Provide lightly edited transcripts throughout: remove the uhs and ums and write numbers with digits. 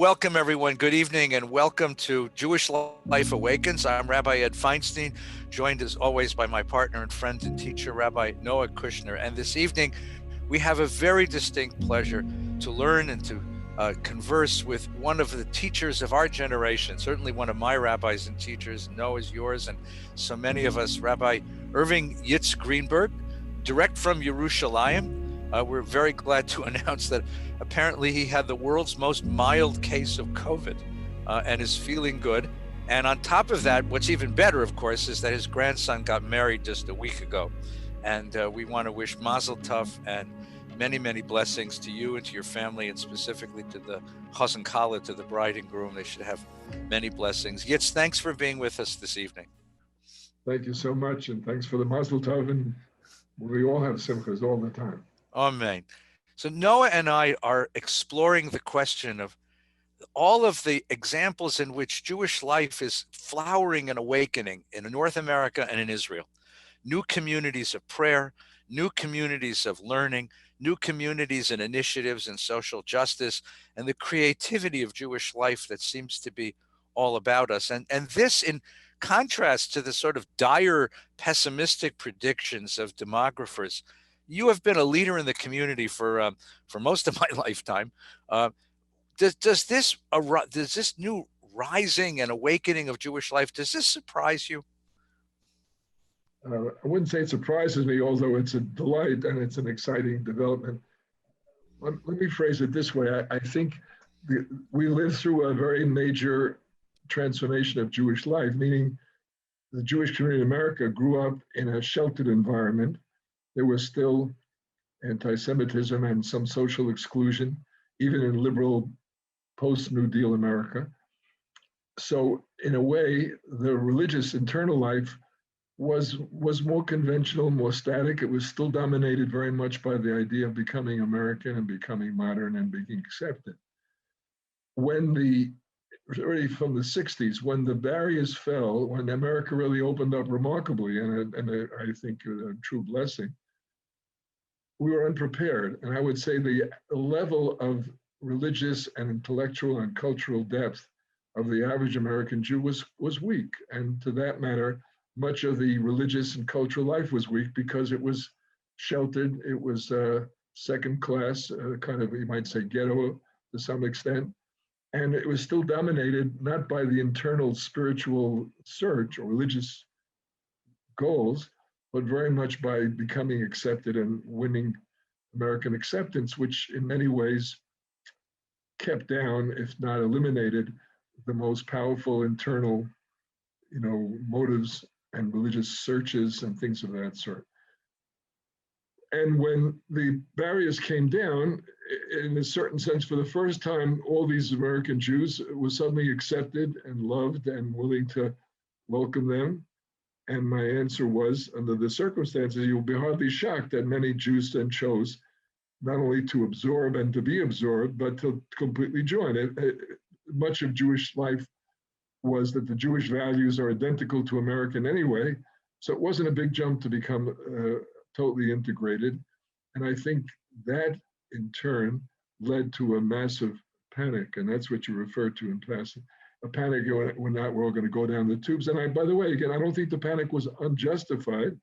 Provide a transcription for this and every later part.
Welcome, everyone. Good evening, and welcome to Jewish Life Awakens. I'm Rabbi Ed Feinstein, joined as always by my partner and friend and teacher, Rabbi Noah Kushner. And this evening, we have a very distinct pleasure to learn and to converse with one of the teachers of our generation, certainly one of my rabbis and teachers, Noah's, yours, and so many of us, Rabbi Irving Yitz Greenberg, direct from Yerushalayim. We're very glad to announce that apparently he had the world's most mild case of COVID and is feeling good. And on top of that, what's even better, of course, is that his grandson got married just a week ago. And we want to wish Mazel Tov and many, many blessings to you and to your family, and specifically to the Chazan Kala, to the bride and groom. They should have many blessings. Yitz, thanks for being with us this evening. Thank you so much, and thanks for the Mazel Tov. And we all have simchas all the time. Amen. So Noah and I are exploring the question of all of the examples in which Jewish life is flowering and awakening in North America and in Israel. New communities of prayer, new communities of learning, new communities and initiatives in social justice, and the creativity of Jewish life that seems to be all about us. And this in contrast to the sort of dire, pessimistic predictions of demographers. You have been a leader in the community for most of my lifetime. Does this new rising and awakening of Jewish life, does this surprise you? I wouldn't say it surprises me, although it's a delight and it's an exciting development. Let me phrase it this way. I think we lived through a very major transformation of Jewish life, meaning the Jewish community in America grew up in a sheltered environment. There was still anti-Semitism and some social exclusion, even in liberal post-New Deal America. So in a way, the religious internal life was more conventional, more static. It was still dominated very much by the idea of becoming American and becoming modern and being accepted. Already from the 60s, when the barriers fell, when America really opened up remarkably, and I think a true blessing, we were unprepared. And I would say the level of religious and intellectual and cultural depth of the average American Jew was weak. And to that matter, much of the religious and cultural life was weak because it was sheltered. It was second class, kind of, you might say, ghetto to some extent. And it was still dominated not by the internal spiritual search or religious goals, but very much by becoming accepted and winning American acceptance, which in many ways kept down, if not eliminated, the most powerful internal, motives and religious searches and things of that sort. And when the barriers came down, in a certain sense, for the first time, all these American Jews were suddenly accepted and loved and willing to welcome them. And my answer was, under the circumstances, you'll be hardly shocked that many Jews then chose not only to absorb and to be absorbed, but to completely join it. Much of Jewish life was that the Jewish values are identical to American anyway, so it wasn't a big jump to become totally integrated. And I think that, in turn, led to a massive panic, and that's what you referred to in passing. A panic when we're all going to go down the tubes. And by the way, again, I don't think the panic was unjustified.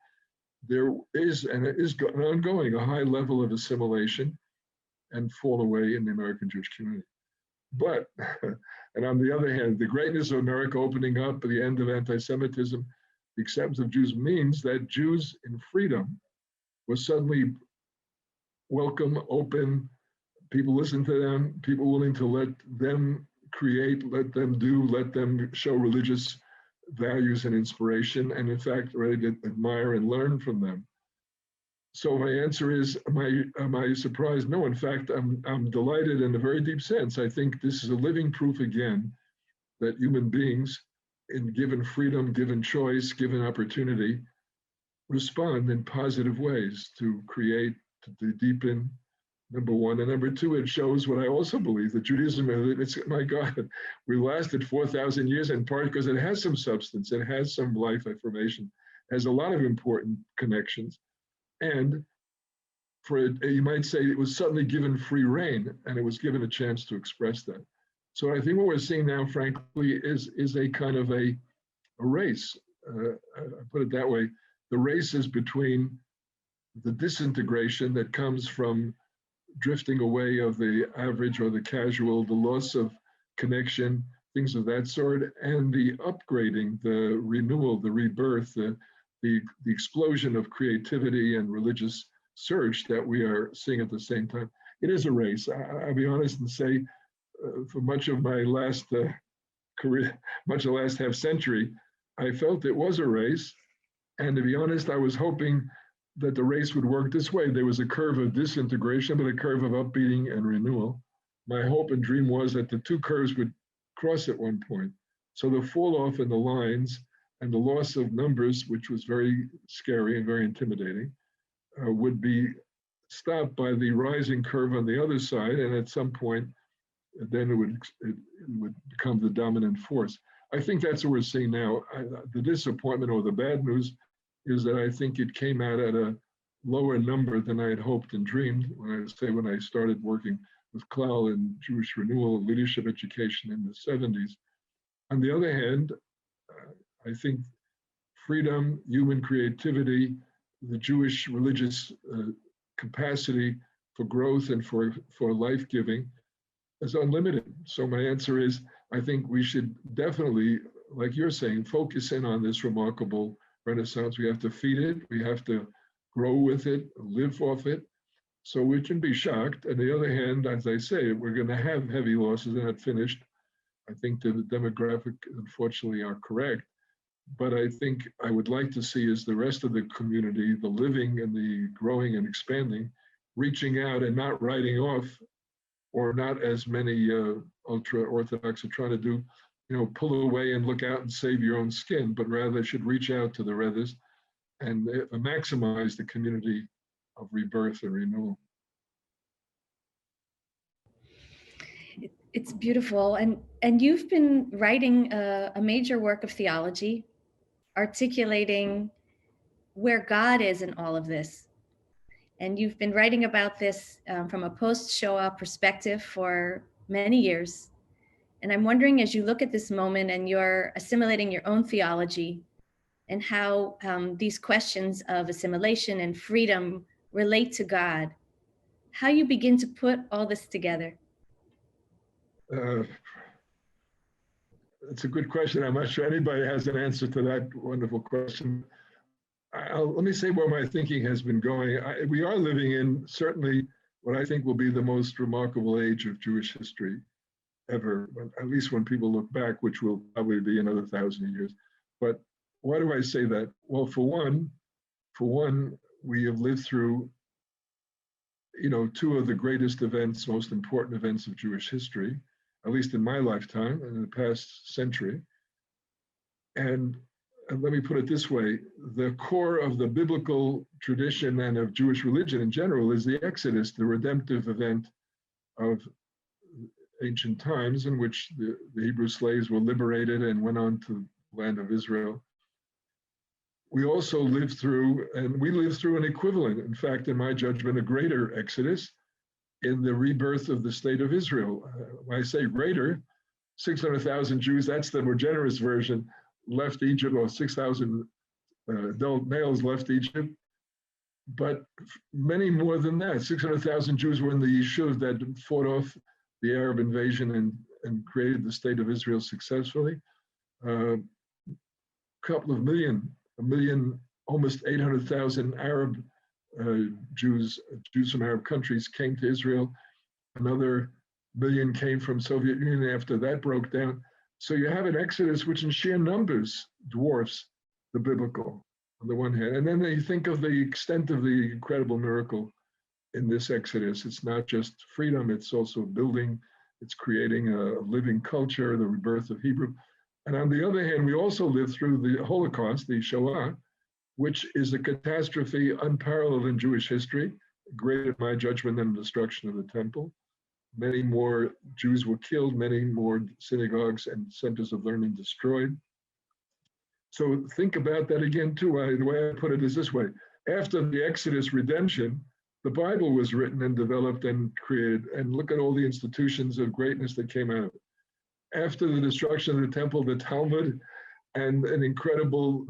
There is, and it is ongoing, a high level of assimilation and fall away in the American Jewish community. But, and on the other hand, the greatness of America opening up, the end of anti-Semitism, the acceptance of Jews means that Jews in freedom were suddenly welcome, open, people listen to them, people willing to let them create, let them do, let them show religious values and inspiration, and in fact, ready to admire and learn from them. So my answer is, am I surprised? No, in fact, I'm delighted in a very deep sense. I think this is a living proof again that human beings, in given freedom, given choice, given opportunity, respond in positive ways to create, to deepen, number one. And number two, it shows what I also believe, that Judaism, my God, we lasted 4,000 years in part because it has some substance, it has some life affirmation, has a lot of important connections. And for it, you might say it was suddenly given free rein and it was given a chance to express that. So I think what we're seeing now, frankly, is a kind of a race. I put it that way. The race is between the disintegration that comes from drifting away of the average or the casual, the loss of connection, things of that sort, and the upgrading, the renewal, the rebirth, the explosion of creativity and religious surge that we are seeing at the same time. It is a race. I'll be honest and say, for much of my last career, much of the last half century, I felt it was a race. And to be honest, I was hoping that the race would work this way. There was a curve of disintegration, but a curve of upbeating and renewal. My hope and dream was that the two curves would cross at one point. So the fall off in the lines and the loss of numbers, which was very scary and very intimidating, would be stopped by the rising curve on the other side. And at some point, then it would become the dominant force. I think that's what we're seeing now. The disappointment or the bad news is that I think it came out at a lower number than I had hoped and dreamed when I started working with Klal in Jewish renewal leadership education in the 70s. On the other hand, I think freedom, human creativity, the Jewish religious capacity for growth and for life-giving is unlimited. So my answer is, I think we should definitely, like you're saying, focus in on this remarkable renaissance. We have to feed it. We have to grow with it, live off it. So we shouldn't be shocked. On the other hand, as I say, we're going to have heavy losses. They're not finished. I think the demographic, unfortunately, are correct. But I think I would like to see is the rest of the community, the living and the growing and expanding, reaching out and not writing off, or not as many ultra-Orthodox are trying to do, pull away and look out and save your own skin, but rather should reach out to the others and maximize the community of rebirth and renewal. It's beautiful. And you've been writing a major work of theology, articulating where God is in all of this. And you've been writing about this from a post-Shoah perspective for many years. And I'm wondering, as you look at this moment and you're assimilating your own theology and how these questions of assimilation and freedom relate to God, how you begin to put all this together. It's a good question. I'm not sure anybody has an answer to that wonderful question. Let me say where my thinking has been going. We are living in certainly what I think will be the most remarkable age of Jewish history ever, at least when people look back, which will probably be another 1,000 years. But why do I say that? Well, for one, we have lived through, two of the greatest events, most important events of Jewish history, at least in my lifetime and in the past century. And let me put it this way, the core of the biblical tradition and of Jewish religion in general is the Exodus, the redemptive event of ancient times in which the Hebrew slaves were liberated and went on to the land of Israel. We also lived through an equivalent, in fact, in my judgment, a greater Exodus in the rebirth of the state of Israel. When I say greater, 600,000 Jews, that's the more generous version, left Egypt, or 6,000 adult males left Egypt. But many more than that, 600,000 Jews were in the Yishuv that fought off the Arab invasion and created the state of Israel successfully. Couple of million, almost 800,000 Arab Jews from Arab countries came to Israel. Another million came from Soviet Union after that broke down. So you have an exodus which in sheer numbers dwarfs the biblical on the one hand. And then you think of the extent of the incredible miracle in this exodus. It's not just freedom, it's also building, it's creating a living culture, the rebirth of Hebrew. And on the other hand, we also lived through the Holocaust, the Shoah, which is a catastrophe unparalleled in Jewish history, greater in my judgment than the destruction of the temple. Many more Jews were killed, many more synagogues and centers of learning destroyed. So think about that again too. The way I put it is this way. After the Exodus redemption, the Bible was written and developed and created, and look at all the institutions of greatness that came out of it. after the destruction of the temple, the Talmud, and an incredible,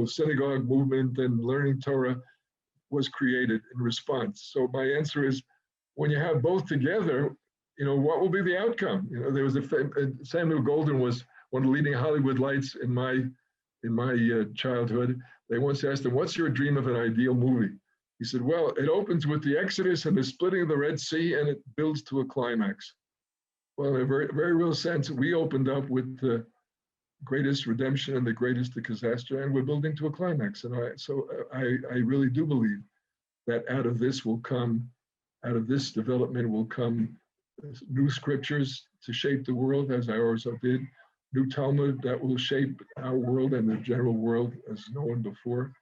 synagogue movement and learning Torah was created in response. So my answer is, when you have both together, what will be the outcome? There was Samuel Goldwyn was one of the leading Hollywood lights in my childhood. They once asked him, "What's your dream of an ideal movie?" He said, "Well, it opens with the Exodus and the splitting of the Red Sea, and it builds to a climax." Well, in a very, very real sense, we opened up with the greatest redemption and the greatest disaster, and we're building to a climax. And I really do believe that out of this development will come new scriptures to shape the world, as I always did, new Talmud that will shape our world and the general world as no one before.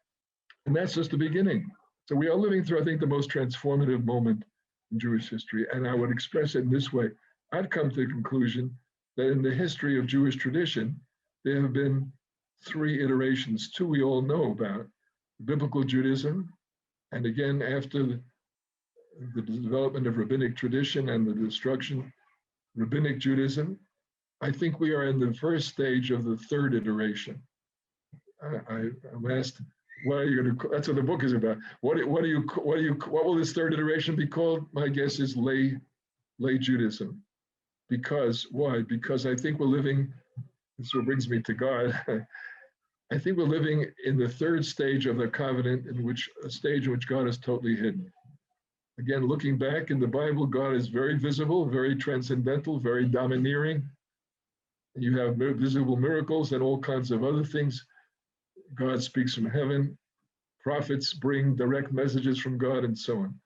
And that's just the beginning. So we are living through, I think, the most transformative moment in Jewish history. And I would express it in this way. I've come to the conclusion that in the history of Jewish tradition, there have been three iterations, two we all know about: biblical Judaism, and again, after the development of rabbinic tradition and the destruction, rabbinic Judaism. I think we are in the first stage of the third iteration. I'm asked, what are you going to? That's what the book is about. What will this third iteration be called? My guess is lay Judaism. Because why? Because I think we're living. This is what brings me to God. I think we're living in the third stage of the covenant, a stage in which God is totally hidden. Again, looking back in the Bible, God is very visible, very transcendental, very domineering. You have visible miracles and all kinds of other things. God speaks from heaven. Prophets bring direct messages from God, and so on.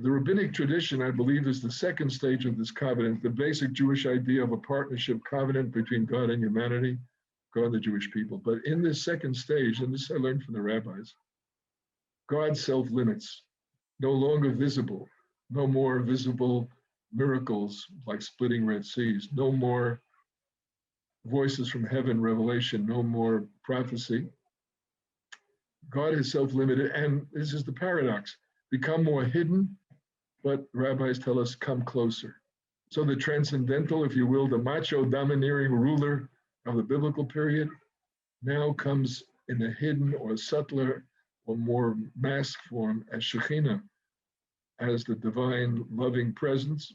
The rabbinic tradition, I believe, is the second stage of this covenant, the basic Jewish idea of a partnership covenant between God and humanity, God and the Jewish people. But in this second stage, and this I learned from the rabbis, God self-limits, no longer visible, no more visible miracles like splitting Red Seas, no more voices from heaven, revelation, no more prophecy. God is self-limited, and this is the paradox: become more hidden, but rabbis tell us come closer. So the transcendental, if you will, the macho domineering ruler of the biblical period now comes in a hidden or subtler or more masked form as Shekhinah, as the divine loving presence.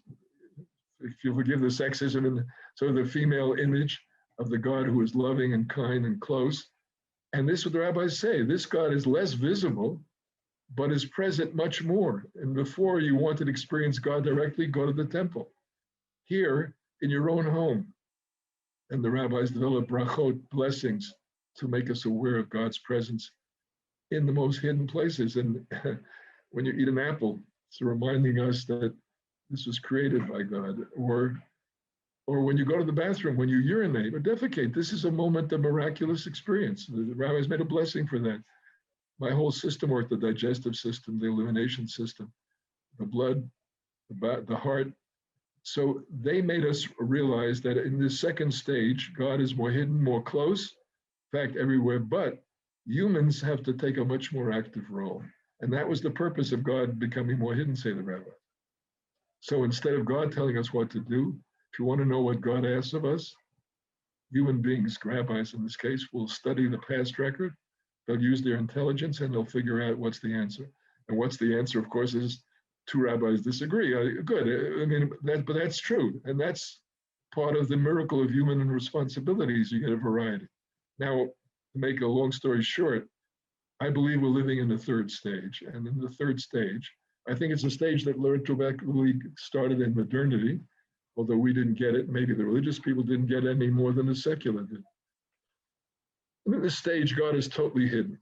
If you forgive the sexism, and sort of the female image of the God who is loving and kind and close. And this is what the rabbis say: this God is less visible, but is present much more. And before you wanted to experience God directly, go to the temple. Here, in your own home. And the rabbis develop brachot, blessings, to make us aware of God's presence in the most hidden places. And when you eat an apple, it's reminding us that this was created by God. Or when you go to the bathroom, when you urinate or defecate, this is a moment of miraculous experience. The rabbis made a blessing for that. My whole system worked, the digestive system, the elimination system, the blood, the heart. So they made us realize that in this second stage, God is more hidden, more close, in fact, everywhere, but humans have to take a much more active role. And that was the purpose of God becoming more hidden, say the rabbis. So instead of God telling us what to do, if you want to know what God asks of us, human beings, rabbis in this case, will study the past record. They'll use their intelligence and they'll figure out what's the answer. And what's the answer, of course, is two rabbis disagree. Good. I mean, but that's true. And that's part of the miracle of human responsibilities. You get a variety. Now, to make a long story short, I believe we're living in the third stage. And in the third stage, I think it's a stage that really started in modernity, although we didn't get it. Maybe the religious people didn't get it any more than the secular did. And in this stage, God is totally hidden.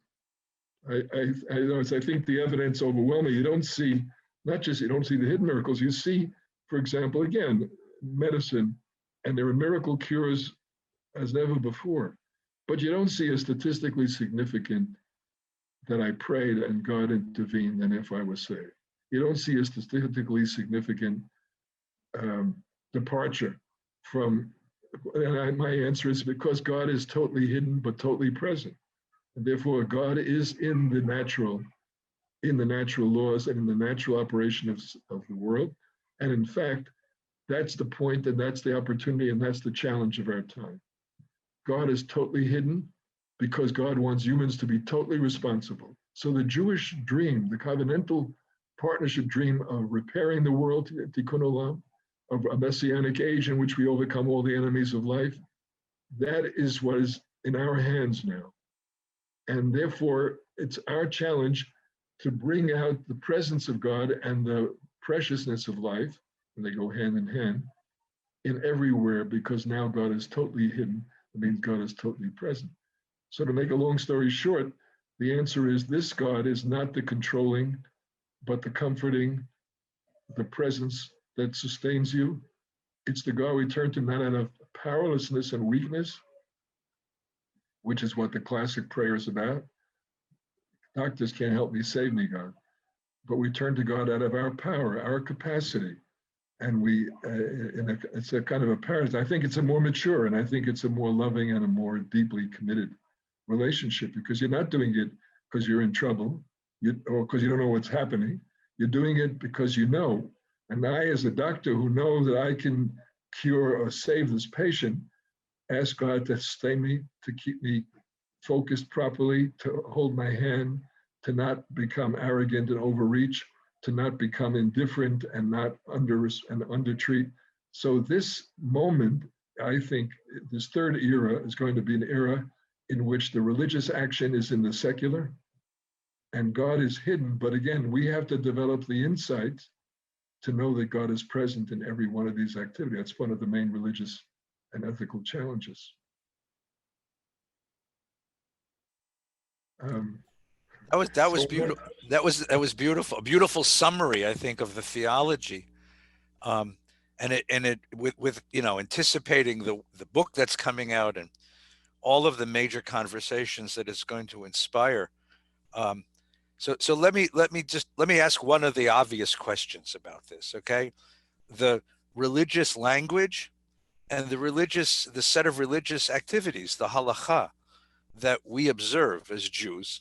I think the evidence overwhelming. You don't see the hidden miracles. You see, for example, again, medicine, and there are miracle cures as never before. But you don't see a statistically significant that I prayed and God intervened and if I was saved. You don't see a statistically significant departure from, and my answer is because God is totally hidden but totally present. And therefore God is in the natural laws and in the natural operation of the world. And in fact, That's the point, and that's the opportunity, and that's the challenge of our time. God is totally hidden because God wants humans to be totally responsible. So the Jewish dream, the covenantal partnership dream of repairing the world, tikkun olam, of a messianic age in which we overcome all the enemies of life, that is what is in our hands now. And therefore, it's our challenge to bring out the presence of God and the preciousness of life, and they go hand in hand, in everywhere, because now God is totally hidden. It means God is totally present. So to make a long story short, the answer is this God is not the controlling, but the comforting, the presence that sustains you. It's the God we turn to not out of powerlessness and weakness, which is what the classic prayer is about. Doctors can't help me, save me, God. But we turn to God out of our power, our capacity. And it's a kind of a paradox. I think it's a more mature, and I think it's a more loving and a more deeply committed relationship, because you're not doing it because you're in trouble or because you don't know what's happening. You're doing it because you know. And I, as a doctor who knows that I can cure or save this patient, ask God to sustain me, to keep me focused properly, to hold my hand, to not become arrogant and overreach, to not become indifferent and not undertreat. So this moment, I think this third era is going to be an era in which the religious action is in the secular and God is hidden. But again, we have to develop the insight to know that God is present in every one of these activities. That's one of the main religious and ethical challenges. That was beautiful. That was beautiful. A beautiful summary, I think, of the theology, and it with anticipating the book that's coming out and all of the major conversations that it's going to inspire. So let me ask one of the obvious questions about this. Okay, the religious language and the set of religious activities, the Halakhah, that we observe as Jews,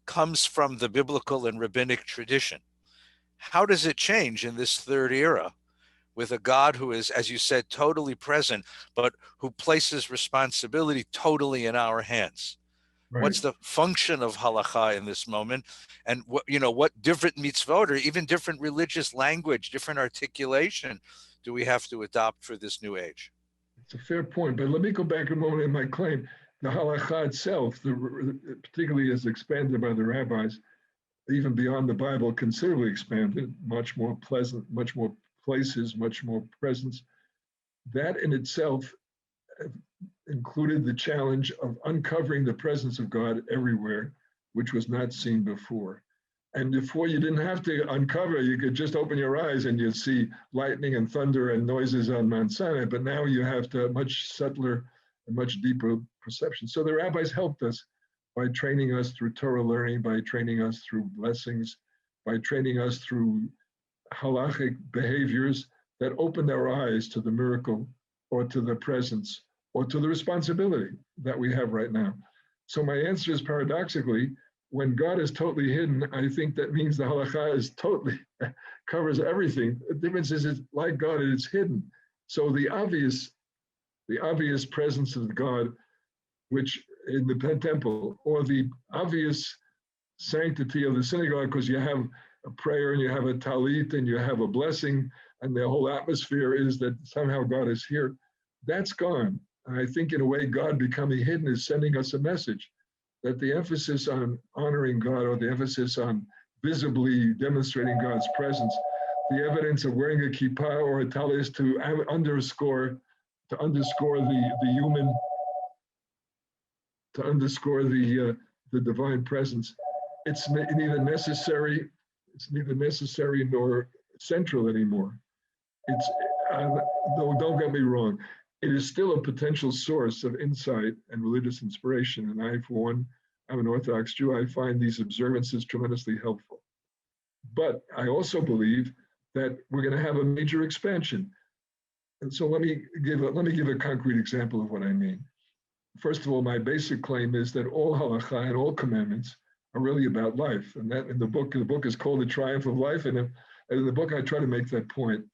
comes from the biblical and rabbinic tradition. How does it change in this third era with a God who is, as you said, totally present, but who places responsibility totally in our hands? Right. What's the function of Halakhah in this moment? And what different mitzvot or even different religious language, different articulation do we have to adopt for this new age? It's a fair point, but let me go back a moment in my claim. The Halakhah itself, particularly as expanded by the rabbis, even beyond the Bible, considerably expanded, much more pleasant, much more places, much more presence. That in itself included the challenge of uncovering the presence of God everywhere, which was not seen before. And before, you didn't have to uncover, you could just open your eyes and you'd see lightning and thunder and noises on Mount Sinai, but now you have to much subtler and much deeper perception. So the rabbis helped us by training us through Torah learning, by training us through blessings, by training us through halachic behaviors that opened our eyes to the miracle or to the presence or to the responsibility that we have right now. So my answer is, paradoxically, when God is totally hidden, I think that means the Halakhah is totally, covers everything. The difference is it's like God, it's hidden. So the obvious presence of God, which in the temple, or the obvious sanctity of the synagogue, because you have a prayer and you have a talit and you have a blessing and the whole atmosphere is that somehow God is here, that's gone. And I think in a way, God becoming hidden is sending us a message that the emphasis on honoring God, or the emphasis on visibly demonstrating God's presence, the evidence of wearing a kippah or a talis to underscore the human, to underscore the divine presence. It's neither necessary nor central anymore. It's don't get me wrong. It is still a potential source of insight and religious inspiration. And I, for one, I'm an Orthodox Jew, I find these observances tremendously helpful. But I also believe that we're going to have a major expansion. And so let me give a concrete example of what I mean. First of all, my basic claim is that all Halakhah and all commandments are really about life. And that in the book is called The Triumph of Life. And in the book, I try to make that point,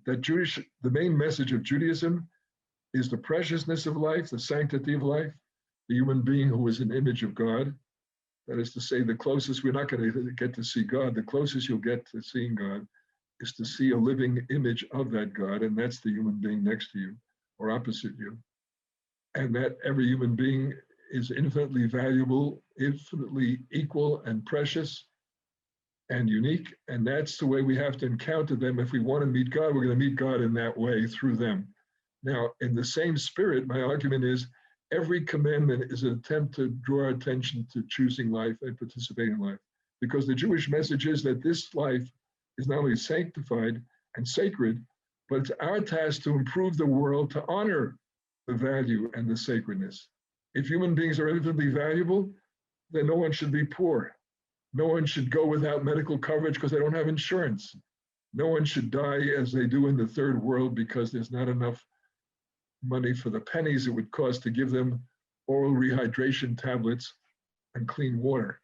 that the main message of Judaism is the preciousness of life, the sanctity of life, the human being who is an image of God. That is to say, the closest, we're not going to get to see God, the closest you'll get to seeing God is to see a living image of that God, and that's the human being next to you or opposite you. And that every human being is infinitely valuable, infinitely equal and precious and unique. And that's the way we have to encounter them. If we want to meet God, we're going to meet God in that way through them. Now, in the same spirit, my argument is every commandment is an attempt to draw our attention to choosing life and participating in life. Because the Jewish message is that this life is not only sanctified and sacred, but it's our task to improve the world, to honor the value and the sacredness. If human beings are infinitely valuable, then no one should be poor. No one should go without medical coverage because they don't have insurance. No one should die as they do in the third world because there's not enough money for the pennies it would cost to give them oral rehydration tablets and clean water.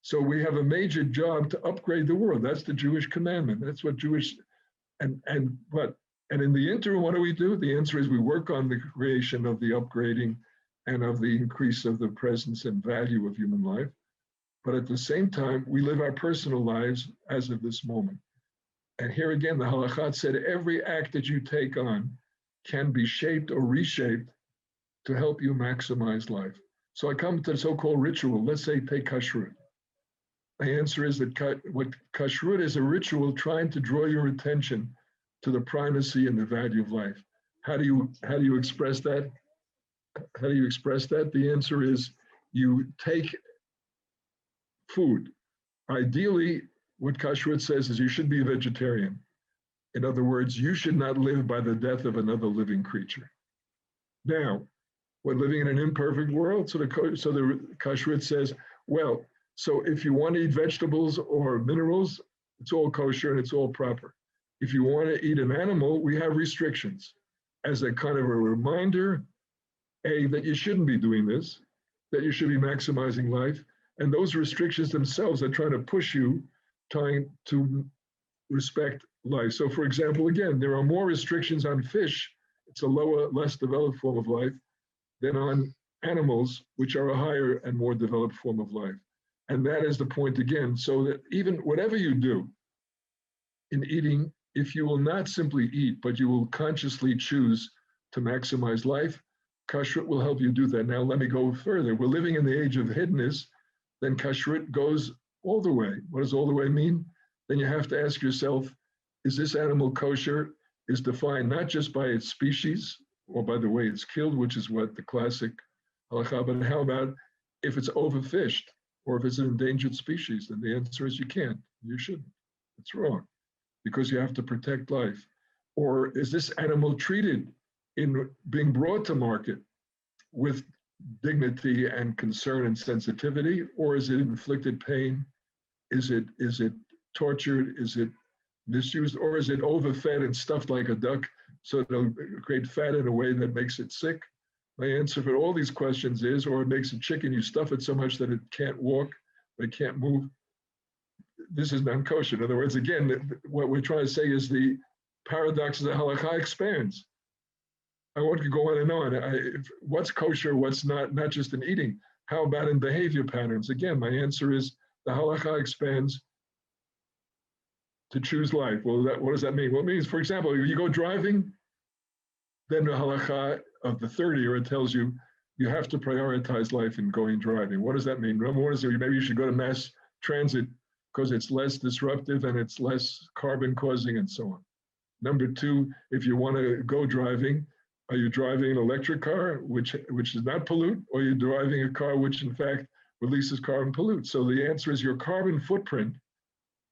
So we have a major job to upgrade the world. That's the Jewish commandment. That's what Jewish, and in the interim, what do? The answer is we work on the creation of the upgrading and of the increase of the presence and value of human life. But at the same time, we live our personal lives as of this moment. And here again, the Halakhah said every act that you take on can be shaped or reshaped to help you maximize life. So I come to the so-called ritual. Let's say take kashrut. The answer is that what kashrut is a ritual trying to draw your attention to the primacy and the value of life. How do you express that? How do you express that? The answer is you take food. Ideally, what kashrut says is you should be a vegetarian. In other words, you should not live by the death of another living creature. Now, we're living in an imperfect world, so the kashrut says, well, so if you want to eat vegetables or minerals, it's all kosher and it's all proper. If you want to eat an animal, we have restrictions as a kind of a reminder, that you shouldn't be doing this, that you should be maximizing life. And those restrictions themselves are trying to push you, trying to respect life. So for example, again, there are more restrictions on fish, it's a lower, less developed form of life, than on animals, which are a higher and more developed form of life. And that is the point again, so that even whatever you do in eating, if you will not simply eat, but you will consciously choose to maximize life, kashrut will help you do that. Now, let me go further. We're living in the age of hiddenness, then kashrut goes all the way. What does all the way mean? Then you have to ask yourself, is this animal kosher? Is defined not just by its species or by the way it's killed, which is what the classic halakhah, but how about if it's overfished or if it's an endangered species? Then the answer is you can't, you shouldn't. It's wrong because you have to protect life. Or is this animal treated in being brought to market with dignity and concern and sensitivity, or is it inflicted pain? Is it tortured? Is it misused? Or is it overfed and stuffed like a duck so it'll create fat in a way that makes it sick? My answer for all these questions is, or it makes a chicken, you stuff it so much that it can't walk, it can't move. This is non-kosher. In other words, again, what we're trying to say is the paradox of the Halakhah expands. I want to go on and on. What's kosher, what's not just in eating? How about in behavior patterns? Again, my answer is the Halakhah expands to choose life. Well, what does that mean? Well, it means, for example, you go driving, then the Halakhah of the third year, it tells you you have to prioritize life in going driving. What does that mean? Number one is maybe you should go to mass transit because it's less disruptive and it's less carbon causing and so on. Number two, if you want to go driving, are you driving an electric car, which does not pollute, or are you driving a car which in fact releases carbon pollute? So the answer is your carbon footprint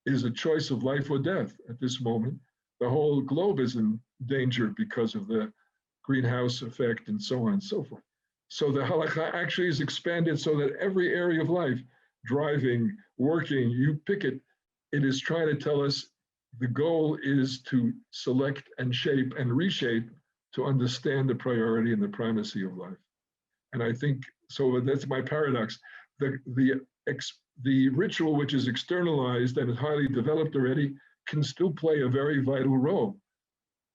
is a choice of life or death at this moment. The whole globe is in danger because of the greenhouse effect and so on and so forth. So the Halakhah actually is expanded so that every area of life, driving, working, you pick it, it is trying to tell us the goal is to select and shape and reshape to understand the priority and the primacy of life. And I think, so that's my paradox. The ritual which is externalized and is highly developed already can still play a very vital role.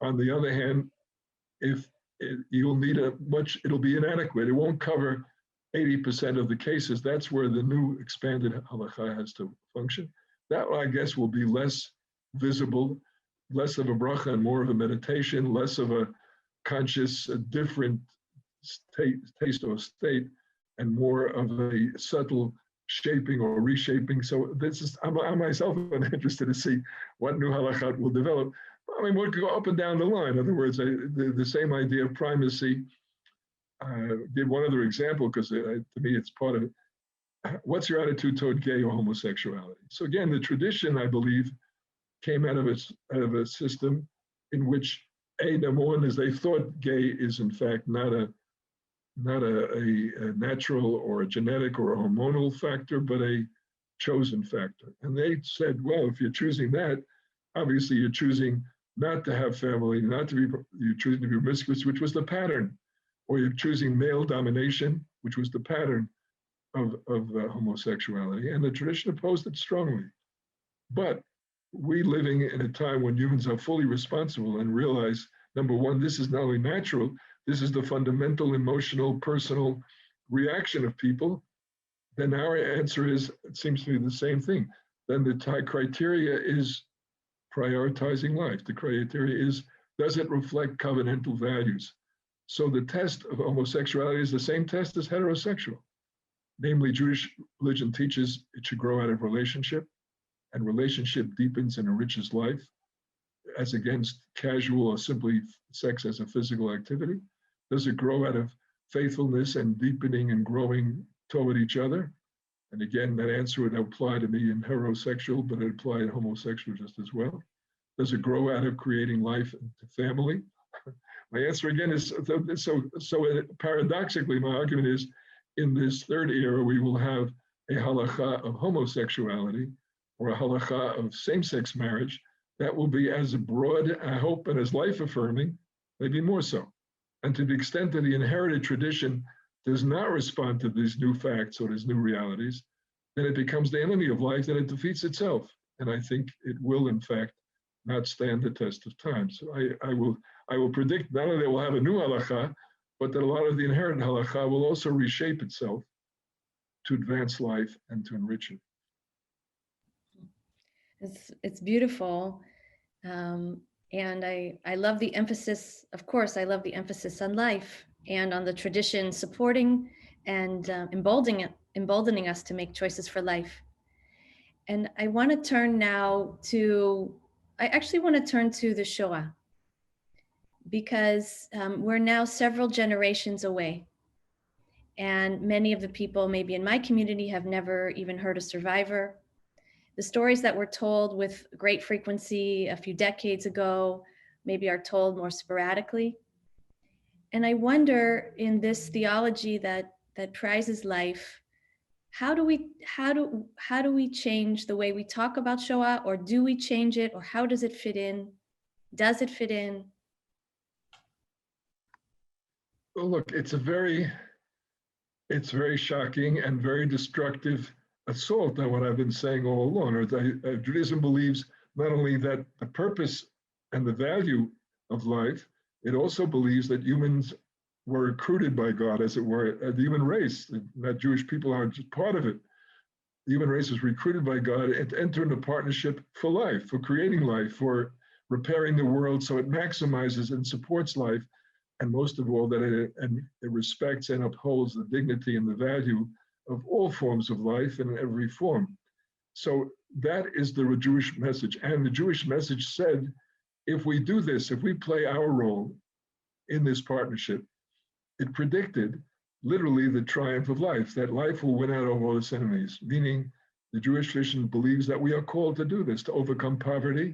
On the other hand, if you'll need it'll be inadequate. It won't cover 80% of the cases. That's where the new expanded halakhah has to function. That, I guess, will be less visible, less of a bracha and more of a meditation, less of a conscious, different taste or state, and more of a subtle shaping or reshaping. So this is, I myself am interested to see what new halakhat will develop. I mean, we could go up and down the line. In other words, the same idea of primacy. Give one other example, because to me it's part of it. What's your attitude toward gay or homosexuality? So again, the tradition, I believe, came out of a system in which number one is they thought gay is in fact not a natural or a genetic or a hormonal factor, but a chosen factor. And they said, well, if you're choosing that, obviously you're choosing not to have family, you're choosing to be promiscuous, which was the pattern, or you're choosing male domination, which was the pattern of homosexuality. And the tradition opposed it strongly. But we living in a time when humans are fully responsible and realize, number one, this is not only natural, this is the fundamental emotional, personal reaction of people, then our answer is, it seems to be the same thing. Then the criteria is prioritizing life. The criteria is, does it reflect covenantal values? So the test of homosexuality is the same test as heterosexual. Namely, Jewish religion teaches it should grow out of relationship, and relationship deepens and enriches life, as against casual or simply sex as a physical activity. Does it grow out of faithfulness and deepening and growing toward each other? And again, that answer would apply to me in heterosexual, but it applied in homosexual just as well. Does it grow out of creating life into family? My answer again is, so paradoxically, my argument is, in this third era, we will have a halakha of homosexuality or a halakha of same-sex marriage that will be as broad, I hope, and as life-affirming, maybe more so. And to the extent that the inherited tradition does not respond to these new facts or these new realities, then it becomes the enemy of life and it defeats itself. And I think it will, in fact, not stand the test of time. So I will predict not only that we'll have a new halakha, but that a lot of the inherent halakha will also reshape itself to advance life and to enrich it. It's beautiful. And I love the emphasis, of course, I love the emphasis on life and on the tradition supporting and emboldening us to make choices for life. And I want to turn now to, I actually want to turn to the Shoah, because we're now several generations away. And many of the people maybe in my community have never even heard a survivor. The stories that were told with great frequency a few decades ago maybe are told more sporadically. And I wonder, in this theology that prizes life, how do we change the way we talk about Shoah, or do we change it, or how does it fit in? Does it fit in? Well, look, it's very shocking and very destructive assault on what I've been saying all along. Judaism believes not only that the purpose and the value of life, it also believes that humans were recruited by God, as it were, the human race, that Jewish people are just part of it. The human race is recruited by God to enter into partnership for life, for creating life, for repairing the world so it maximizes and supports life, and most of all, that it respects and upholds the dignity and the value of all forms of life in every form. So that is the Jewish message. And the Jewish message said, if we do this, if we play our role in this partnership, it predicted literally the triumph of life, that life will win out over all its enemies, meaning the Jewish tradition believes that we are called to do this, to overcome poverty,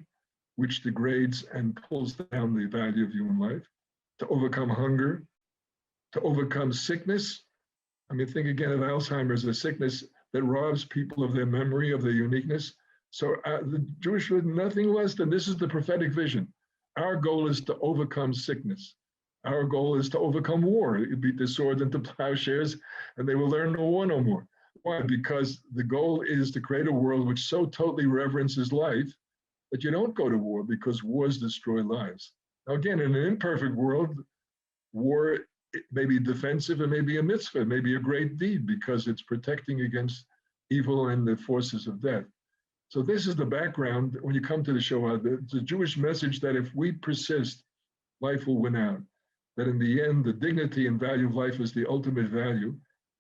which degrades and pulls down the value of human life, to overcome hunger, to overcome sickness. I mean, think again of Alzheimer's, a sickness that robs people of their memory, of their uniqueness. So the Jewish religion, nothing less than, this is the prophetic vision. Our goal is to overcome sickness. Our goal is to overcome war. You beat the sword into plowshares and they will learn no war no more. Why? Because the goal is to create a world which so totally reverences life that you don't go to war, because wars destroy lives. Now, again, in an imperfect world, war may be defensive, it may be a mitzvah, it may be a great deed because it's protecting against evil and the forces of death. So this is the background when you come to the Shoah, the Jewish message that if we persist, life will win out. That in the end, the dignity and value of life is the ultimate value.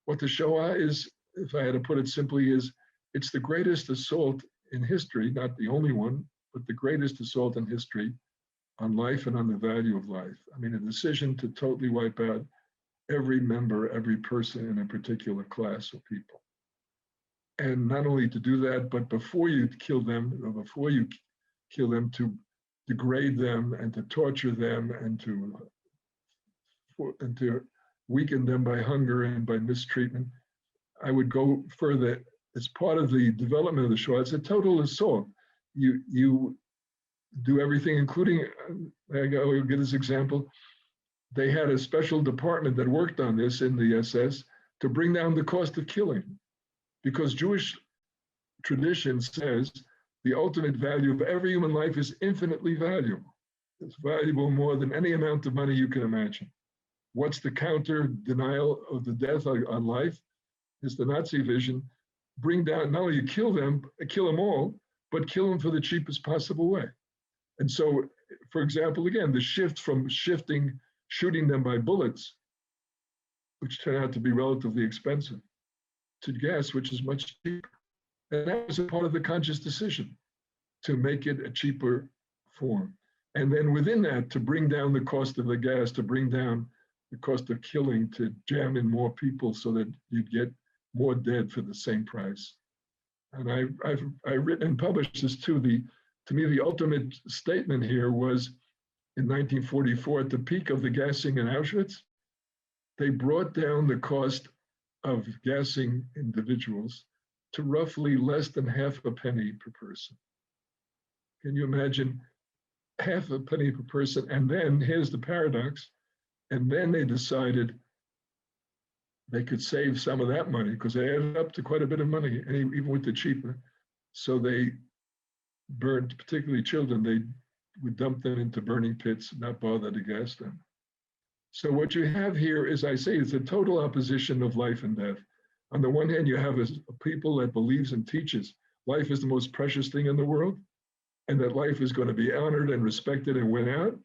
What the Shoah is, if I had to put it simply, is it's the greatest assault in history, not the only one, but the greatest assault in history on life and on the value of life. I mean, a decision to totally wipe out every member, every person in a particular class of people. And not only to do that, but before you kill them, or before you kill them, to degrade them and to torture them and to weaken them by hunger and by mistreatment. I would go further. As part of the development of the Shoah, it's a total assault. You do everything, including, I'll give this example. They had a special department that worked on this in the SS to bring down the cost of killing, because Jewish tradition says the ultimate value of every human life is infinitely valuable. It's valuable more than any amount of money you can imagine. What's the counter denial of the death on life? Is the Nazi vision. Bring down, not only kill them all, but kill them for the cheapest possible way. And so, for example, again, the shift from shooting them by bullets, which turn out to be relatively expensive, to gas, which is much cheaper. And that was a part of the conscious decision to make it a cheaper form. And then within that, to bring down the cost of the gas, to bring down the cost of killing, to jam in more people so that you'd get more dead for the same price. And I've written and published this too. To me, the ultimate statement here was in 1944, at the peak of the gassing in Auschwitz, they brought down the cost of gassing individuals to roughly less than half a penny per person. Can you imagine half a penny per person? And then here's the paradox. And then they decided they could save some of that money because they added up to quite a bit of money, even with the cheaper. So they burned, particularly children, they would dump them into burning pits, not bother to gas them. So what you have here, as I say, is a total opposition of life and death. On the one hand, you have a people that believes and teaches life is the most precious thing in the world, and that life is going to be honored and respected and win out.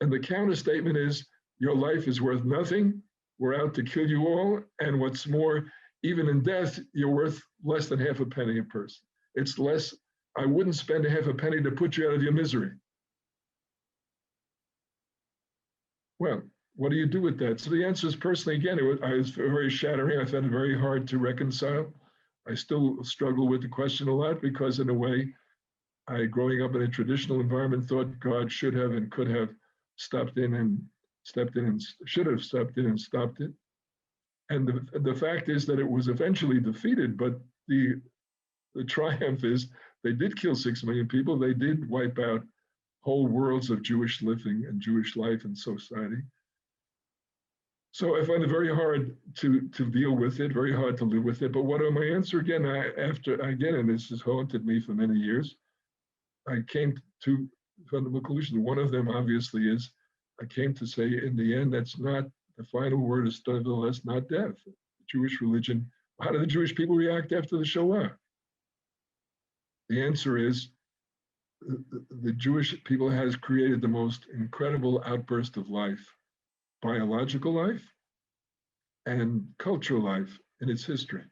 And the counter statement is, your life is worth nothing. We're out to kill you all. And what's more, even in death, you're worth less than half a penny a person. It's less, I wouldn't spend a half a penny to put you out of your misery. Well, what do you do with that? So the answer is, personally, again, I was very shattering. I found it very hard to reconcile. I still struggle with the question a lot because, in a way, growing up in a traditional environment, thought God should have and could have stepped in and should have stepped in and stopped it. And the fact is that it was eventually defeated, but the triumph is they did kill 6 million people. They did wipe out whole worlds of Jewish living and Jewish life and society. So I find it very hard to deal with it, very hard to live with it. But what my answer again, and this has haunted me for many years, I came to fundamental conclusion. One of them obviously is, I came to say, in the end, that's not, the final word is nevertheless not death. The Jewish religion, how did the Jewish people react after the Shoah? The answer is, the Jewish people has created the most incredible outburst of life, biological life and cultural life in its history.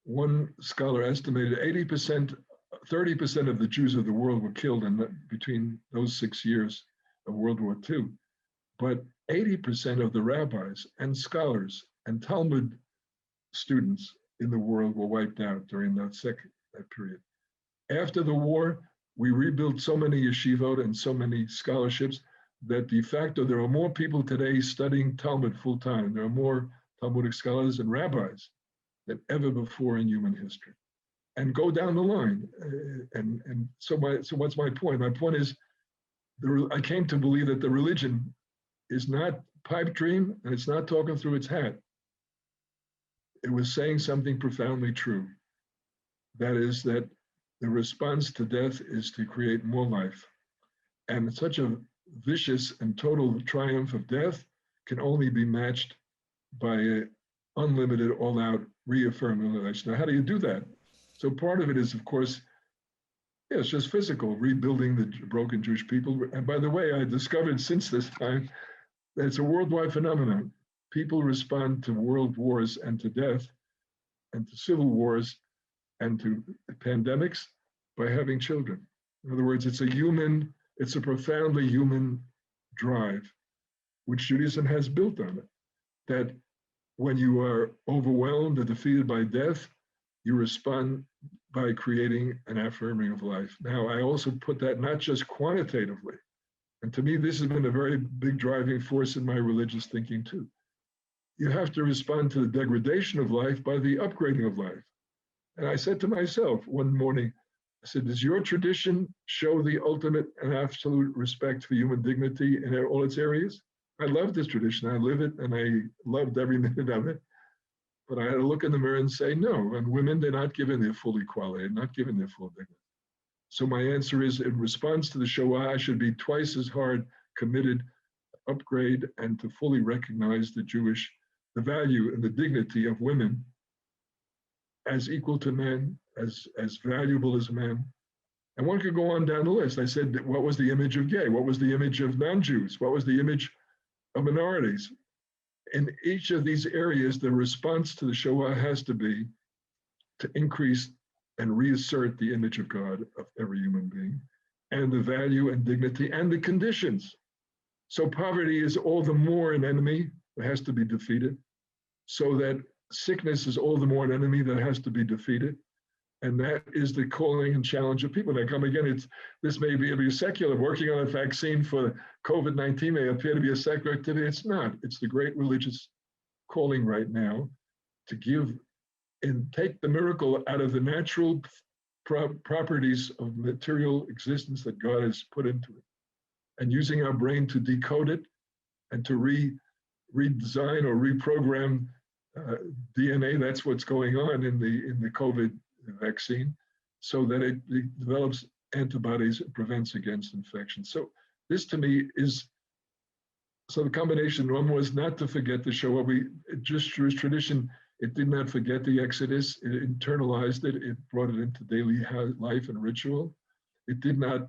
One scholar estimated 30% of the Jews of the world were killed between those 6 years of World War II. But 80% of the rabbis and scholars and Talmud students in the world were wiped out during that period. After the war, we rebuilt so many yeshivot and so many scholarships that de facto there are more people today studying Talmud full time. There are more Talmudic scholars and rabbis than ever before in human history. And go down the line. So what's my point? My point is, I came to believe that the religion is not pipe dream and it's not talking through its hat. It was saying something profoundly true. That is that the response to death is to create more life. And such a vicious and total triumph of death can only be matched by an unlimited, all-out reaffirming election. Now, how do you do that? So part of it is, of course, yeah, it's just physical, rebuilding the broken Jewish people. And by the way, I discovered since this time that it's a worldwide phenomenon. People respond to world wars and to death and to civil wars and to pandemics by having children. In other words, it's a profoundly human drive, which Judaism has built on it, that when you are overwhelmed or defeated by death, you respond by creating an affirming of life. Now, I also put that not just quantitatively, and to me, this has been a very big driving force in my religious thinking too. You have to respond to the degradation of life by the upgrading of life. And I said to myself one morning, I said, does your tradition show the ultimate and absolute respect for human dignity in all its areas? I love this tradition. I live it, and I loved every minute of it. But I had to look in the mirror and say, no, and women, they're not given their full equality, they're not given their full dignity. So my answer is, in response to the Shoah, I should be twice as hard committed, upgrade, and to fully recognize the value and the dignity of women as equal to men, as valuable as men. And one could go on down the list. I said, what was the image of gay? What was the image of non-Jews? What was the image of minorities? In each of these areas, the response to the Shoah has to be to increase and reassert the image of God of every human being, and the value and dignity and the conditions. So poverty is all the more an enemy that has to be defeated, so that sickness is all the more an enemy that has to be defeated. And that is the calling and challenge of people that come again. This may be secular. Working on a vaccine for COVID-19 may appear to be a secular activity. It's not. It's the great religious calling right now to give and take the miracle out of the natural properties of material existence that God has put into it, and using our brain to decode it and to redesign or reprogram DNA. That's what's going on in the COVID vaccine, so that it develops antibodies and prevents against infection. So this to me is, so the combination one was not to forget the Shoah. Jewish tradition, it did not forget the Exodus. It internalized it. It brought it into daily life and ritual. It did not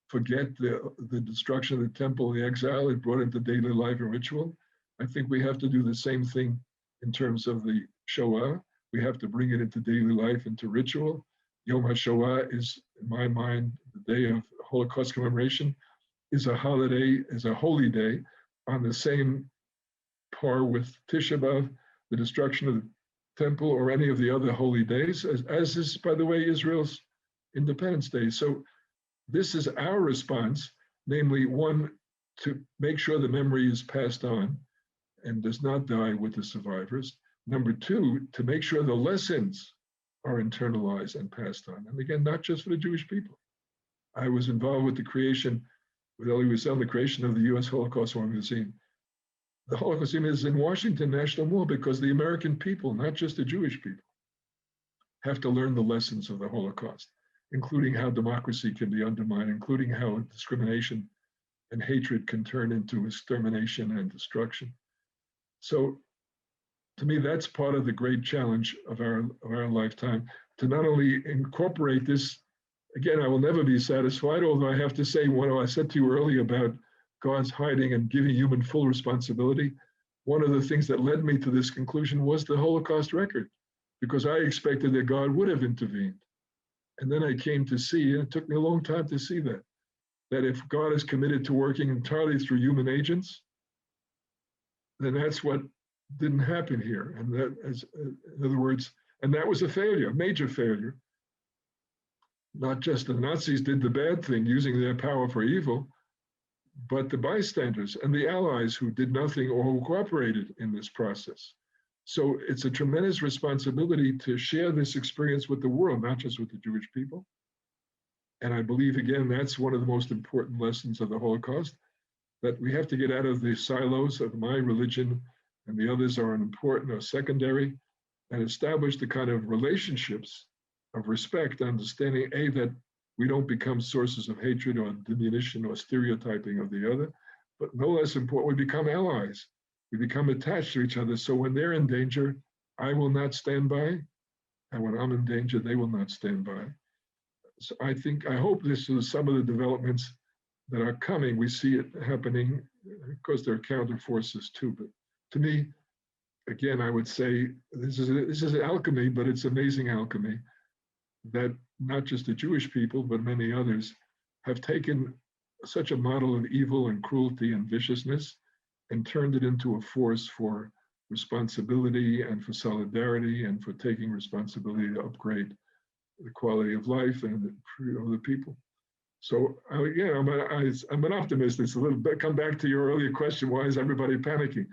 forget the destruction of the temple, the exile. It brought it into daily life and ritual. I think we have to do the same thing in terms of the Shoah. We have to bring it into daily life, into ritual. Yom HaShoah is, in my mind, the day of Holocaust commemoration, is a holiday, is a holy day on the same par with Tisha B'Av, the destruction of the temple, or any of the other holy days, as is, by the way, Israel's Independence Day. So this is our response, namely, one, to make sure the memory is passed on and does not die with the survivors. Number two, to make sure the lessons are internalized and passed on. And again, not just for the Jewish people. I was involved with the creation, with Elie Wiesel, the creation of the U.S. Holocaust War Museum. The Holocaust Museum is in Washington National Mall because the American people, not just the Jewish people, have to learn the lessons of the Holocaust, including how democracy can be undermined, including how discrimination and hatred can turn into extermination and destruction. So to me, that's part of the great challenge of our lifetime, to not only incorporate this. Again, I will never be satisfied, although I have to say, what I said to you earlier about God's hiding and giving human full responsibility, one of the things that led me to this conclusion was the Holocaust record, because I expected that God would have intervened. And then I came to see, and it took me a long time to see that if God is committed to working entirely through human agents, then that's what didn't happen here. And that is, in other words, and that was a failure, a major failure. Not just the Nazis did the bad thing, using their power for evil, but the bystanders and the allies who did nothing or who cooperated in this process. So it's a tremendous responsibility to share this experience with the world, not just with the Jewish people. And I believe, again, that's one of the most important lessons of the Holocaust, that we have to get out of the silos of my religion and the others are important or secondary, and establish the kind of relationships of respect, understanding, A, that We don't become sources of hatred or diminution or stereotyping of the other, but no less important, we become allies. We become attached to each other. So when they're in danger, I will not stand by. And when I'm in danger, they will not stand by. So I hope this is some of the developments that are coming. We see it happening. Of course, there are counter forces too, but to me, again, I would say this is alchemy, but it's amazing alchemy that not just the Jewish people, but many others have taken such a model of evil and cruelty and viciousness and turned it into a force for responsibility and for solidarity and for taking responsibility to upgrade the quality of life and the people. So yeah, I'm an optimist. It's a little bit, come back to your earlier question, why is everybody panicking?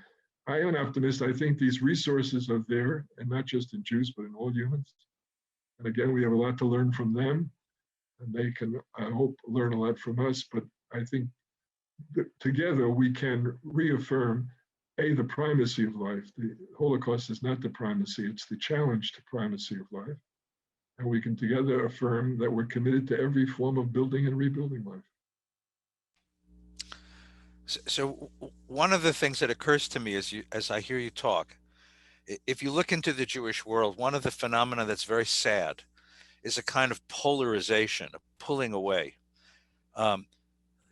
I am an optimist. I think these resources are there, and not just in Jews, but in all humans. And again, we have a lot to learn from them, and they can, I hope, learn a lot from us. But I think that together we can reaffirm, the primacy of life. The Holocaust is not the primacy, it's the challenge to primacy of life. And we can together affirm that we're committed to every form of building and rebuilding life. So one of the things that occurs to me as I hear you talk, if you look into the Jewish world, one of the phenomena that's very sad is a kind of polarization, a pulling away.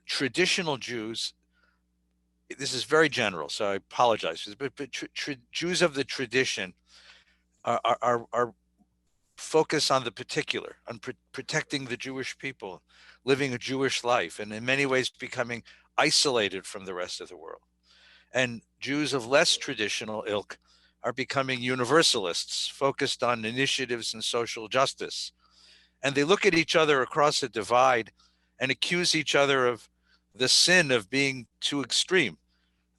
Traditional Jews, this is very general, so I apologize, but Jews of the tradition are focused on the particular, on protecting the Jewish people, living a Jewish life, and in many ways becoming isolated from the rest of the world. And Jews of less traditional ilk are becoming universalists, focused on initiatives and social justice. And they look at each other across a divide and accuse each other of the sin of being too extreme.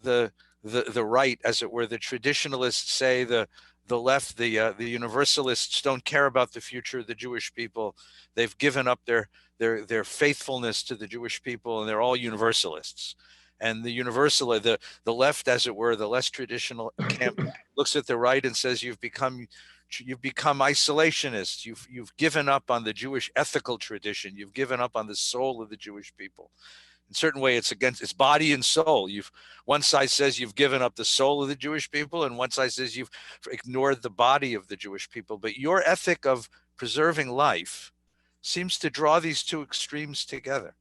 The right, as it were, the traditionalists say, the left, the universalists don't care about the future of the Jewish people. They've given up their faithfulness to the Jewish people, and they're all universalists. And the left, as it were, the less traditional camp, looks at the right and says, you've become isolationists. You've given up on the Jewish ethical tradition. You've given up on the soul of the Jewish people. In a certain way, it's body and soul. One side says you've given up the soul of the Jewish people, and one side says you've ignored the body of the Jewish people. But your ethic of preserving life seems to draw these two extremes together.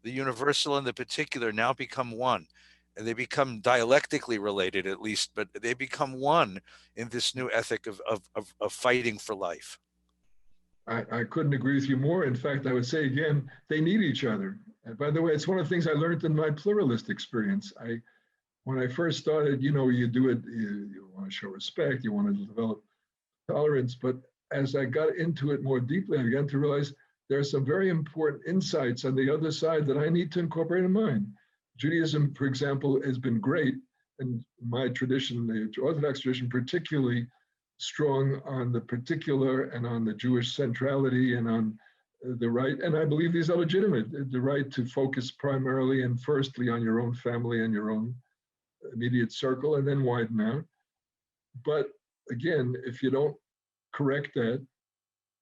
The universal and the particular now become one, and they become dialectically related, at least, but they become one in this new ethic of fighting for life. I couldn't agree with you more. In fact, I would say again, they need each other. And by the way, it's one of the things I learned in my pluralist experience. When I first started, you do it, you want to show respect, you want to develop tolerance. But as I got into it more deeply, I began to realize there are some very important insights on the other side that I need to incorporate in mine. Judaism, for example, has been great, and my tradition, the Orthodox tradition, particularly strong on the particular and on the Jewish centrality and on the right, and I believe these are legitimate, the right to focus primarily and firstly on your own family and your own immediate circle, and then widen out. But again, if you don't correct that,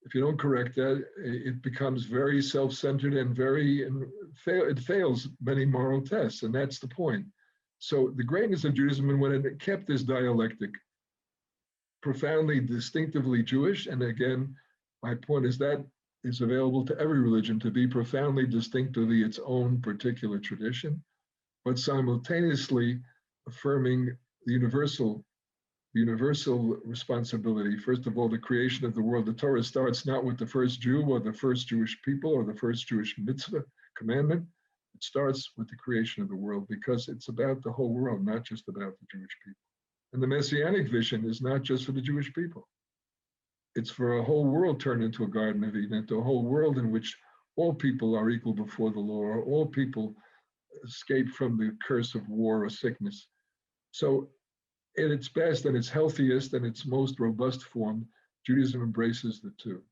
it becomes very self-centered and it fails many moral tests, and that's the point. So the greatness of Judaism, and when it kept this dialectic profoundly distinctively Jewish, and again, my point is that is available to every religion to be profoundly distinctively its own particular tradition, but simultaneously affirming the universal responsibility. First of all, the creation of the world. The Torah starts not with the first Jew or the first Jewish people or the first Jewish mitzvah commandment. It starts with the creation of the world because it's about the whole world, not just about the Jewish people. And the Messianic vision is not just for the Jewish people. It's for a whole world turned into a Garden of Eden, into a whole world in which all people are equal before the law, or all people escape from the curse of war or sickness. So at its best and its healthiest and its most robust form, Judaism embraces the two.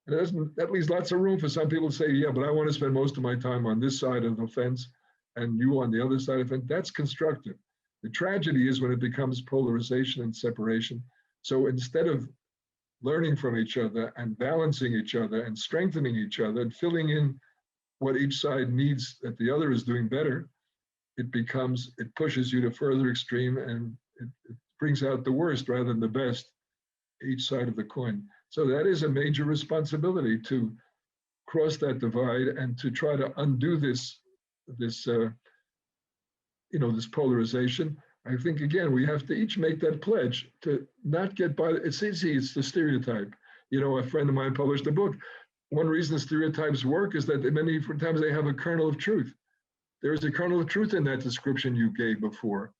And that leaves lots of room for some people to say, yeah, but I want to spend most of my time on this side of the fence and you on the other side of the fence. That's constructive. The tragedy is when it becomes polarization and separation. So instead of learning from each other and balancing each other and strengthening each other and filling in what each side needs that the other is doing better, it pushes you to further extreme, and it brings out the worst rather than the best, each side of the coin. So that is a major responsibility, to cross that divide and to try to undo this polarization. I think, again, we have to each make that pledge to not get by. It's easy, it's the stereotype. A friend of mine published a book. One reason stereotypes work is that many times they have a kernel of truth. There is a kernel of truth in that description you gave before.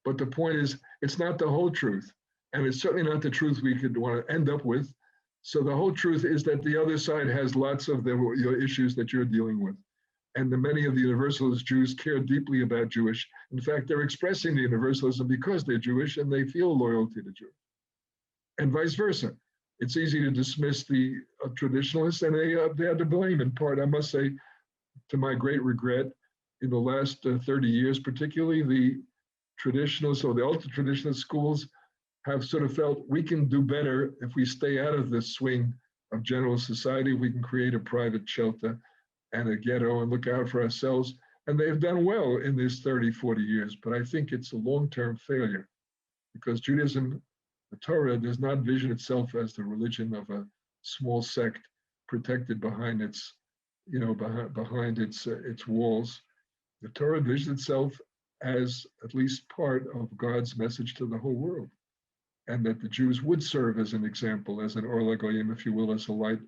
But the point is, it's not the whole truth. And it's certainly not the truth we could want to end up with. So the whole truth is that the other side has lots of your issues that you're dealing with. And many of the Universalist Jews care deeply about Jewish. In fact, they're expressing the Universalism because they're Jewish and they feel loyalty to Jews. And vice versa. It's easy to dismiss the traditionalists, and they are to blame in part. I must say, to my great regret, in the last 30 years, particularly the traditionalists or the ultra-traditionalist schools have sort of felt we can do better if we stay out of the swing of general society. We can create a private shelter and a ghetto and look out for ourselves. And they've done well in these 30, 40 years, but I think it's a long-term failure, because Judaism, the Torah, does not vision itself as the religion of a small sect protected behind its, behind its walls. The Torah visions itself as at least part of God's message to the whole world, and that the Jews would serve as an example, as an Or LaGoyim, if you will, as a light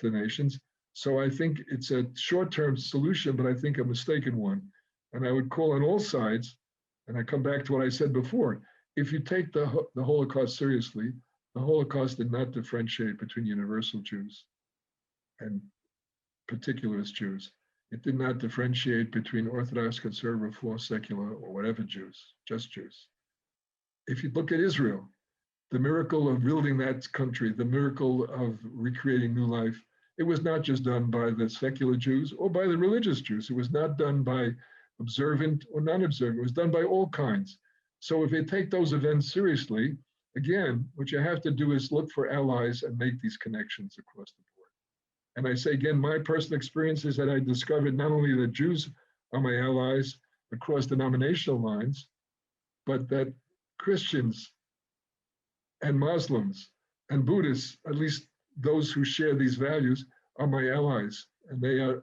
to nations. So I think it's a short-term solution, but I think a mistaken one. And I would call on all sides, and I come back to what I said before, if you take the Holocaust seriously, the Holocaust did not differentiate between universal Jews and particularist Jews. It did not differentiate between Orthodox, conservative, Reform, secular, or whatever Jews, just Jews. If you look at Israel, the miracle of building that country, the miracle of recreating new life, it was not just done by the secular Jews or by the religious Jews. It was not done by observant or non-observant. It was done by all kinds. So if you take those events seriously, again, what you have to do is look for allies and make these connections across the board. And I say again, my personal experience is that I discovered not only that Jews are my allies across denominational lines, but that Christians and Muslims and Buddhists, at least those who share these values, are my allies. And they are,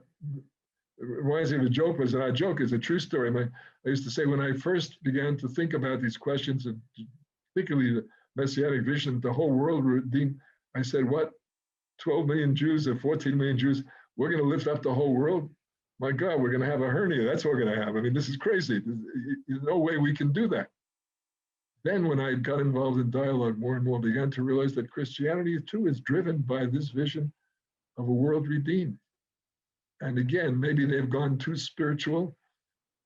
it reminds me of a joke, was not a joke, it's a true story. I used to say, when I first began to think about these questions, of particularly the Messianic vision, the whole world redeemed, I said, what, 12 million Jews or 14 million Jews, we're going to lift up the whole world? My God, we're going to have a hernia. That's what we're going to have. I mean, this is crazy. There's no way we can do that. Then when I got involved in dialogue more and more, began to realize that Christianity too is driven by this vision of a world redeemed. And again, maybe they've gone too spiritual.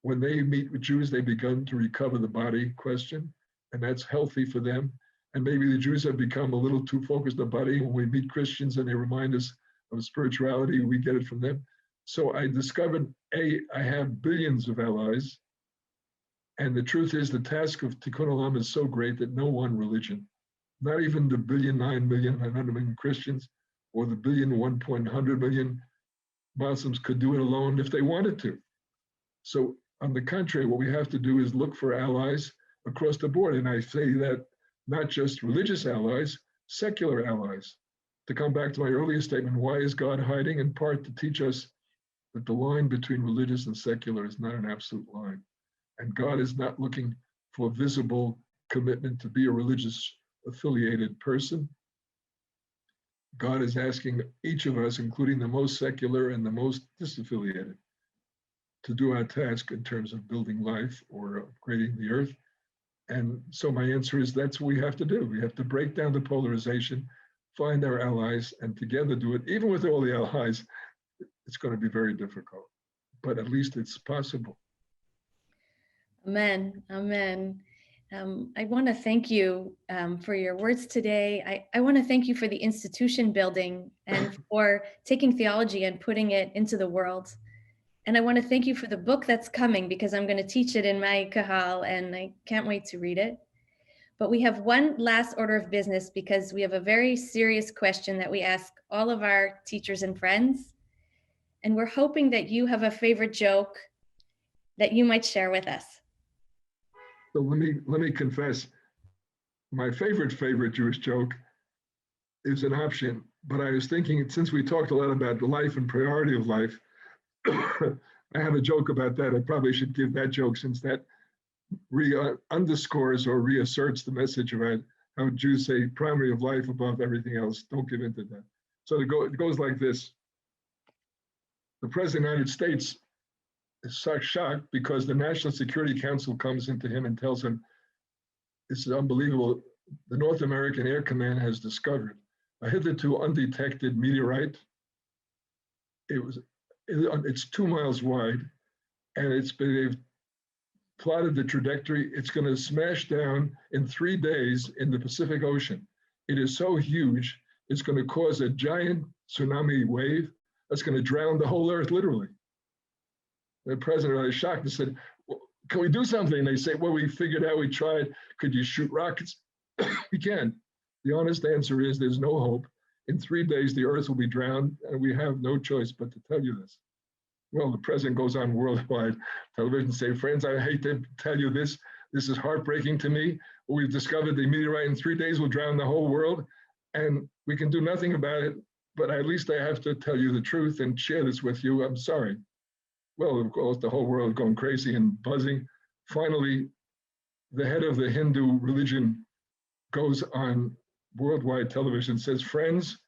When they meet with Jews, they begun to recover the body question, and that's healthy for them. And maybe the Jews have become a little too focused on the body. When we meet Christians and they remind us of spirituality, we get it from them. So I discovered, I have billions of allies. And the truth is, the task of Tikkun Olam is so great that no one religion, not even the 900 million Christians or the 100 million Muslims could do it alone if they wanted to. So on the contrary, what we have to do is look for allies across the board. And I say that not just religious allies, secular allies. To come back to my earlier statement, why is God hiding? In part to teach us that the line between religious and secular is not an absolute line. And God is not looking for visible commitment to be a religious affiliated person. God is asking each of us, including the most secular and the most disaffiliated, to do our task in terms of building life or upgrading the earth. And so my answer is that's what we have to do. We have to break down the polarization, find our allies, and together do it. Even with all the allies, it's going to be very difficult, but at least it's possible. Amen. Amen. I want to thank you for your words today. I want to thank you for the institution building and for taking theology and putting it into the world. And I want to thank you for the book that's coming, because I'm going to teach it in my kahal and I can't wait to read it. But we have one last order of business because we have a very serious question that we ask all of our teachers and friends. And we're hoping that you have a favorite joke that you might share with us. So let me confess, my favorite Jewish joke is an option, but I was thinking, since we talked a lot about life and priority of life, I have a joke about that. I probably should give that joke, since that underscores or reasserts the message about how Jews say primary of life above everything else. Don't give in to that. So it goes like this. The President of the United States is shocked because the National Security Council comes into him and tells him, this is unbelievable, the North American Air Command has discovered a hitherto undetected meteorite. It's 2 miles wide, and they've plotted the trajectory. It's going to smash down in 3 days in the Pacific Ocean. It is so huge, it's going to cause a giant tsunami wave that's going to drown the whole earth, literally. The president was shocked and said, well, can we do something? They say, well, we figured out, we tried. Could you shoot rockets? We can. The honest answer is there's no hope. In 3 days, the earth will be drowned, and we have no choice but to tell you this. Well, the president goes on worldwide television and say, friends, I hate to tell you this. This is heartbreaking to me. We've discovered the meteorite in 3 days will drown the whole world, and we can do nothing about it, but at least I have to tell you the truth and share this with you. I'm sorry. Well, of course, the whole world going crazy and buzzing. Finally, the head of the Hindu religion goes on worldwide television and says, friends,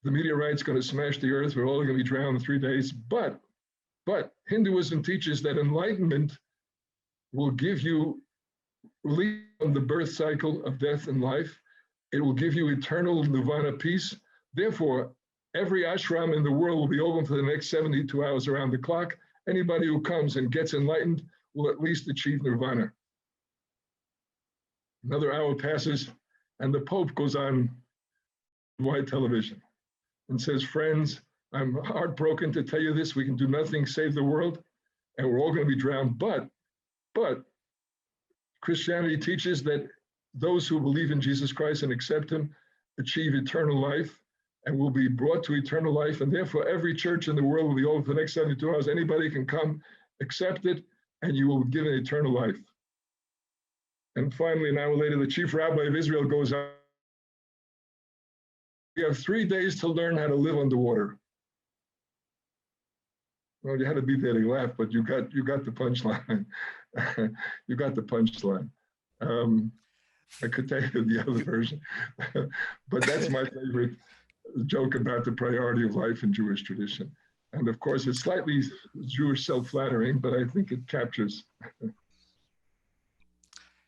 the meteorite's going to smash the earth. We're all going to be drowned in 3 days. But Hinduism teaches that enlightenment will give you relief from the birth cycle of death and life. It will give you eternal nirvana peace. Therefore, every ashram in the world will be open for the next 72 hours around the clock. Anybody who comes and gets enlightened will at least achieve nirvana. Another hour passes, and the Pope goes on worldwide television and says, friends, I'm heartbroken to tell you this. We can do nothing save the world, and we're all going to be drowned. But Christianity teaches that those who believe in Jesus Christ and accept him achieve eternal life and will be brought to eternal life. And therefore, every church in the world will be open for the next 72 hours. Anybody can come, accept it, and you will be given eternal life. And finally, an hour later, the chief rabbi of Israel goes on. We have 3 days to learn how to live underwater. Well, you had to be there to laugh, but you got the punchline. You got the punchline. I could tell you the other version, but that's my favorite joke about the priority of life in Jewish tradition. And of course, it's slightly Jewish self-flattering, but I think it captures.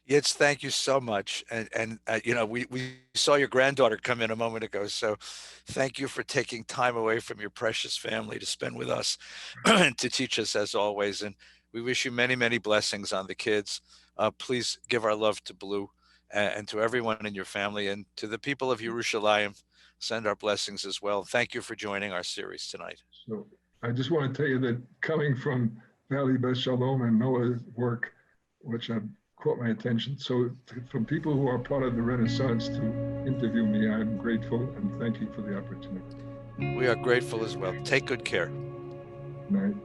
Yitz, thank you so much. And you know, we saw your granddaughter come in a moment ago. So thank you for taking time away from your precious family to spend with us and to teach us as always. And we wish you many, many blessings on the kids. Please give our love to Blue and to everyone in your family, and to the people of Yerushalayim, send our blessings as well. Thank you for joining our series tonight. So I just want to tell you that coming from Valley Beth Shalom and Noah's work, which caught my attention. So from people who are part of the Renaissance to interview me, I'm grateful and thank you for the opportunity. We are grateful as well. Take good care. Good night.